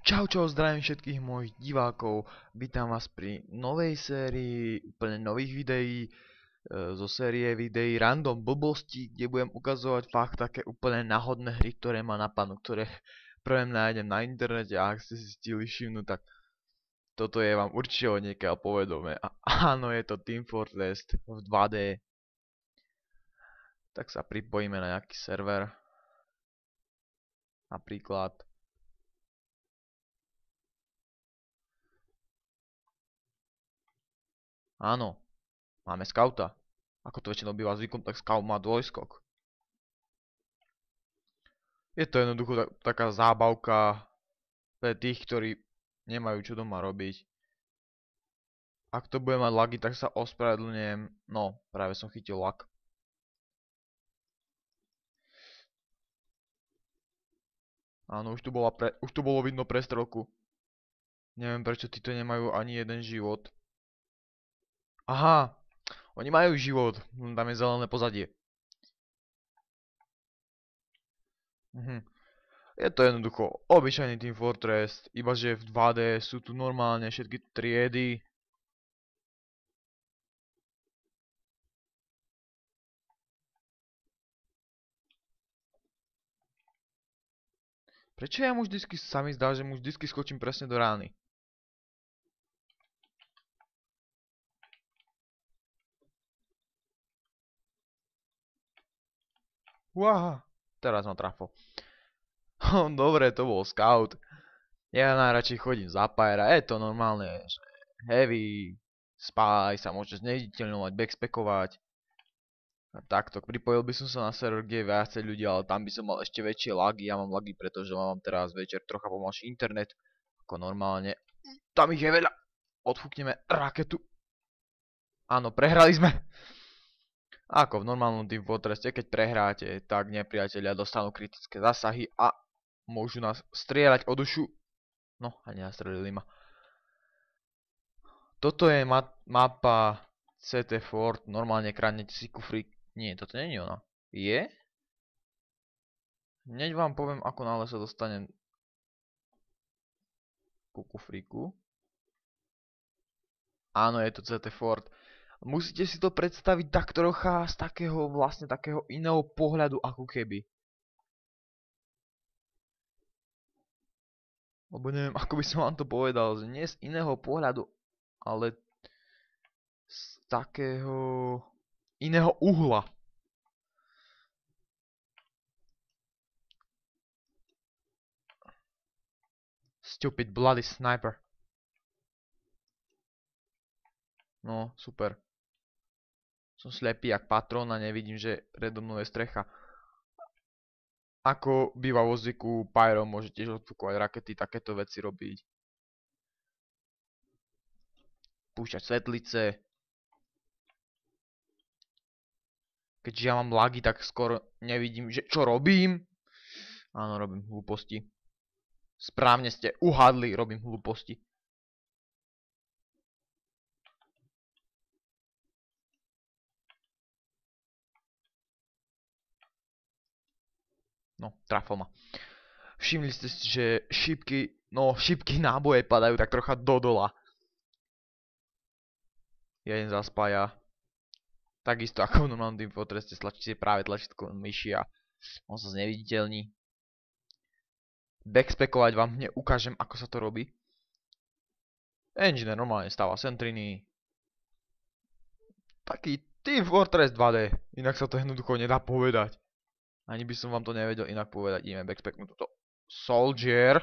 Čau, čau, zdravím všetkých mojich divákov. Vítam vás pri novej sérii, úplne nových videí, zo série videí Random blbosti, kde budem ukazovať fakt také úplne náhodné hry, ktoré ma napadnú, ktoré prvém nájdem na internete a ak ste si stihli všimnúť, tak toto je vám určite od niekiaľ povedomé. A áno, je to Team Fortress v 2D. Tak sa pripojíme na nejaký server. Napríklad. Áno, máme skauta. Ako to väčšinou býva zvykom, tak scout má dvojskok. Je to jednoducho taká zábavka pre tých, ktorí nemajú čo doma robiť. Ak to bude mať lagy, tak sa ospravedlňujem. No, práve som chytil lag. Áno, už tu bolo vidno prestrelku. Neviem, prečo títo nemajú ani jeden život. Aha, oni majú život. Tam je zelené pozadie. Je to jednoducho obyčajný Team Fortress, ibaže v 2D sú tu normálne všetky triedy. Prečo ja mu vždycky sa mi zdá, že mu vždycky skočím presne do rány? Uáha, teraz ma trafol. Dobre, to bol scout. Ja najradšej chodím za Pyra, je to normálne, že heavy, spy, sa môže zneviditeľňovať, backspackovať. A takto, pripojil by som sa na server, kde je viacej ľudí, ale tam by som mal ešte väčšie lagy. Ja mám lagy, pretože mám teraz večer trocha pomalší internet, ako normálne. Tam ich je veľa. Odfúkneme raketu. Áno, prehrali sme. Ako v normálnom Team Fortresse, keď prehráte, tak nepriatelia dostanú kritické zásahy a môžu nás strieľať o dušu. No, ani nastrelili ma. Toto je mapa CT Fort, normálne kradnete si kufrík. Nie, toto nie je ona. Je? Hneď vám poviem, ako náhle sa dostanem ku kufríku. Áno, je to CT Fort. Musíte si to predstaviť tak trocha z takého vlastne takého iného pohľadu ako keby. Lebo neviem, ako by som vám to povedal, že nie z iného pohľadu, ale z takého iného uhla. Stupid bloody sniper. No, super. Som slepý jak patrón a nevidím, že predo mnou je strecha. Ako býva vo zvyku, Pyro môže tiež odfúkovať rakety, takéto veci robiť. Púšťať svetlice. Keďže ja mám lagy, tak skoro nevidím, že čo robím. Áno, robím hlúposti. Správne ste uhádli, robím hlúposti. No, trafol ma. Všimli ste si, že šípky náboje padajú tak trocha do dola. Jeden zaspája. Takisto ako v normálnom Team Fortresse stlačíte práve tlačítko myši a on sa zneviditeľní. Backspackovať vám hneď ukážem, ako sa to robí. Engineer normálne stáva sentriny. Taký Team Fortress 2D. Inak sa to jednoducho nedá povedať. Ani by som vám to nevedel inak povedať. Ideme backpacknúť toto. Soldier.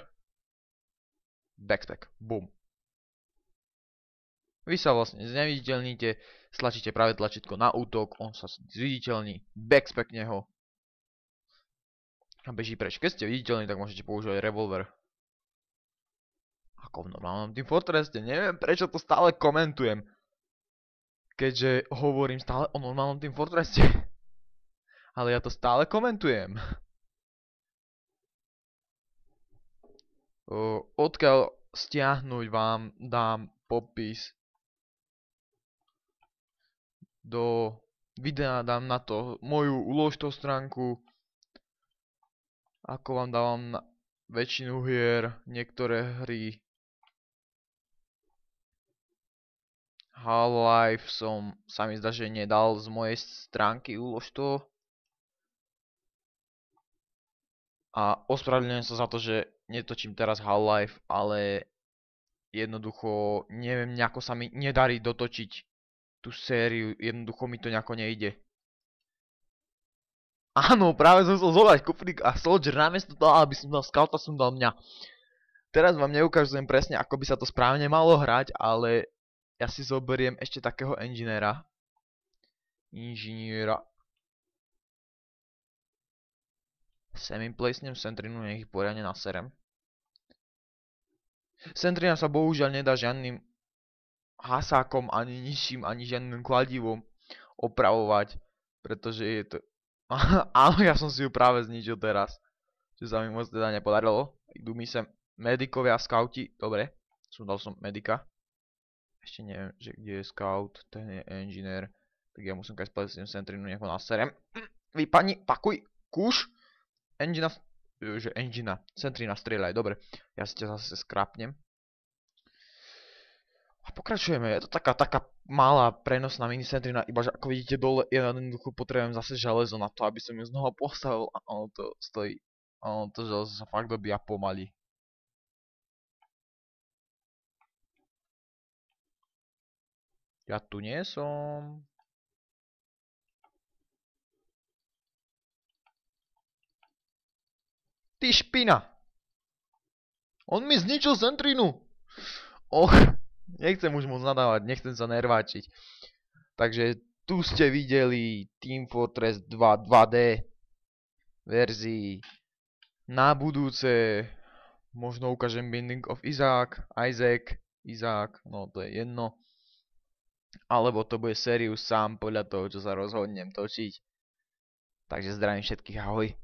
Backpack. Boom. Vy sa vlastne zneviditeľníte, stlačíte práve tlačítko na útok, on sa zviditeľní, backpackne ho a beží preč. Keď ste viditeľní, tak môžete používať revolver. Ako v normálnom Team Fortresse, neviem prečo to stále komentujem. Keďže hovorím stále o normálnom Team Fortresse. Ale ja to stále komentujem. Odkiaľ stiahnuť vám dám popis. Do videa dám na to moju úložtovú stránku. Ako vám dávam väčšinu hier, niektoré hry. Half-Life sa mi zdá, že nedal z mojej stránky, ulož to. A ospravedlňujem sa za to, že netočím teraz Half-Life, ale jednoducho neviem, nejako sa mi nedarí dotočiť tú sériu, jednoducho mi to nejako nejde. Áno, práve som chcel zobrať kufrík a Soldier namiesto toho, aby som dal Scouta, som dal mňa. Teraz vám neukážem presne, ako by sa to správne malo hrať, ale ja si zoberiem ešte takého inžiniera. Sem im plesnem Sentrinu, nech ich poriadne naserem. Sentrina sa bohužiaľ nedá žiadnym hasákom, ani ničím, ani žiadnym kladivom opravovať, pretože je to... Áno, ja som si ju práve zničil teraz, čo sa mi moc teda nepodarilo. Idú mi sem medikovia, skauti, dobre, dal som medika. Ešte neviem, že kde je scout, ten je engineer, tak ja musím kať spať s tým Sentrinu, nech ho naserem. Vypadni, pakuj, kúš, Sentrina, strieľaj, dobre, ja si ťa zase skrapnem. A pokračujeme, je to taká malá prenosná minisentrina, iba že ako vidíte dole, ja jednoducho potrebujem zase železo na to, aby som ju znova postavil a ono to stojí, ono to železo sa fakt dobíja pomaly. Ja tu nie som. Ty špina! On mi zničil sentrinu! Och, nechcem už moc nadávať, nechcem sa nerváčiť. Takže tu ste videli Team Fortress 2 2D verzii. Na budúce možno ukážem Binding of Isaac, no to je jedno. Alebo to bude Serious sám podľa toho, čo sa rozhodnem točiť. Takže zdravím všetkých, ahoj.